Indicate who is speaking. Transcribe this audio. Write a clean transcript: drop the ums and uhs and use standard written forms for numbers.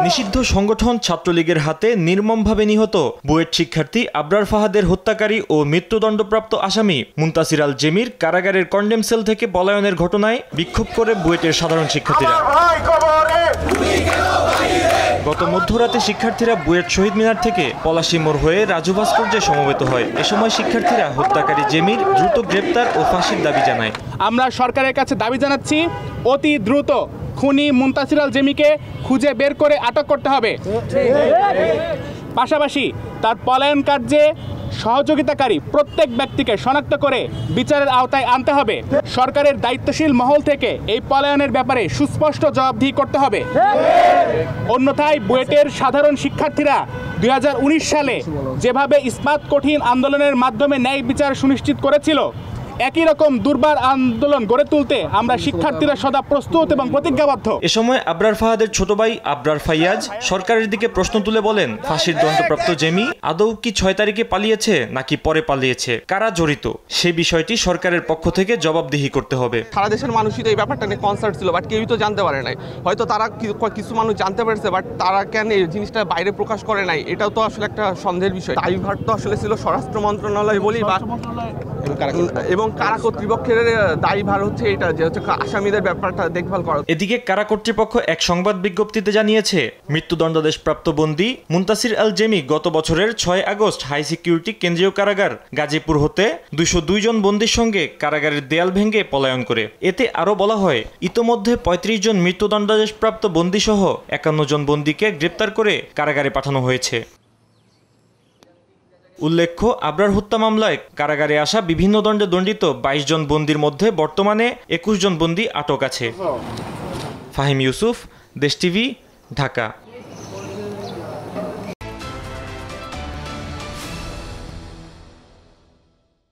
Speaker 1: নিষিদ্ধ সংগঠন ছাত্রলীগের হাতে নির্মমভাবে নিহত বুয়েট শিক্ষার্থী আবরার ফাহাদের হত্যাকারী ও মৃত্যুদণ্ডপ্রাপ্ত আসামি মুনতাসির আল জেমির কারাগারের কন্ডেম সেল থেকে পলায়নের ঘটনায় বিক্ষোভ করে বুয়েটের সাধারণ শিক্ষার্থীরা। গত মধ্যরাতে শিক্ষার্থীরা বুয়েট শহীদ মিনার থেকে পলাশী মোড় হয়ে রাজু ভাস্কর্যে সমবেত হয়। এ সময় শিক্ষার্থীরা হত্যাকারী জেমির দ্রুত গ্রেপ্তার ও ফাঁসির দাবি জানায়।
Speaker 2: আমরা সরকারের কাছে দাবি জানাচ্ছি, অতি দ্রুত খুনি মুনতাসির আল জেমিকে খুঁজে বের করে আটক করতে হবে। পাশাপাশি তার পলায়ন কার্যে সহযোগিতাকারী প্রত্যেক ব্যক্তিকে শনাক্ত করে বিচারের আওতায় আনতে হবে। সরকারের দায়িত্বশীল মহল থেকে এই পলায়নের ব্যাপারে সুস্পষ্ট জবাবদিহি করতে হবে। অন্যথায় বুয়েটের সাধারণ শিক্ষার্থীরা 2019 সালে যেভাবে ইস্পাত কঠিন আন্দোলনের মাধ্যমে ন্যায় বিচার সুনিশ্চিত করেছিল, একই রকম দুর্বার আন্দোলন গড়ে তুলতে আমরা শিক্ষার্থীরা সদা প্রস্তুত এবং প্রতিজ্ঞাবদ্ধ।
Speaker 1: এ সময় আবরার ফাহাদের ছোট ভাই আবরার ফাইয়াজ সরকারের দিকে প্রশ্ন তুলে বলেন, ফাঁসির দণ্ডপ্রাপ্ত জেমি আদৌ কি 6 তারিখে পালিয়েছে নাকি পরে পালিয়েছে, কারা জড়িত সে বিষয়টি সরকারের পক্ষ থেকে জবাবদিহি করতে হবে।
Speaker 3: সারা দেশের মানুষই তো এই ব্যাপারটা নিয়ে কনসার্ন ছিল, বাট কেউই তো জানতে পারে নাই। হয়তো তারা কিছু মানুষ জানতে পেরেছে, বাট তারা কেন এই জিনিসটা বাইরে প্রকাশ করে নাই, এটাও তো আসলে একটা সন্দেহের বিষয়। দায়ভার তো আসলে ছিল স্বরাষ্ট্র মন্ত্রণালয় বলি বা এবং কারা কর্তৃপক্ষের দায়ভার হচ্ছে এটা, যে হচ্ছে আসামিদের ব্যাপারটা দেখভাল করা।
Speaker 1: এদিকে কারা কর্তৃপক্ষ এক সংবাদ বিজ্ঞপ্তিতে জানিয়েছে, মৃত্যুদণ্ডাদেশপ্রাপ্ত বন্দী মুনতাসির আল জেমি গত বছরের 6 আগস্ট হাই সিকিউরিটি কেন্দ্রীয় কারাগার গাজীপুর হতে 202 জন বন্দীর সঙ্গে কারাগারের দেয়াল ভেঙে পলায়ন করে। এতে আরও বলা হয়, ইতোমধ্যে 35 জন মৃত্যুদণ্ডাদেশপ্রাপ্ত বন্দী সহ 51 জন বন্দীকে গ্রেপ্তার করে কারাগারে পাঠানো হয়েছে। উল্লেখ্য, আবরার হত্যা মামলায় কারাগারে আসা বিভিন্ন দণ্ডে দণ্ডিত 22 জন বন্দীর মধ্যে বর্তমানে 21 জন বন্দী আটক আছে। ফাহিম ইউসুফ, দেশ টিভি, ঢাকা।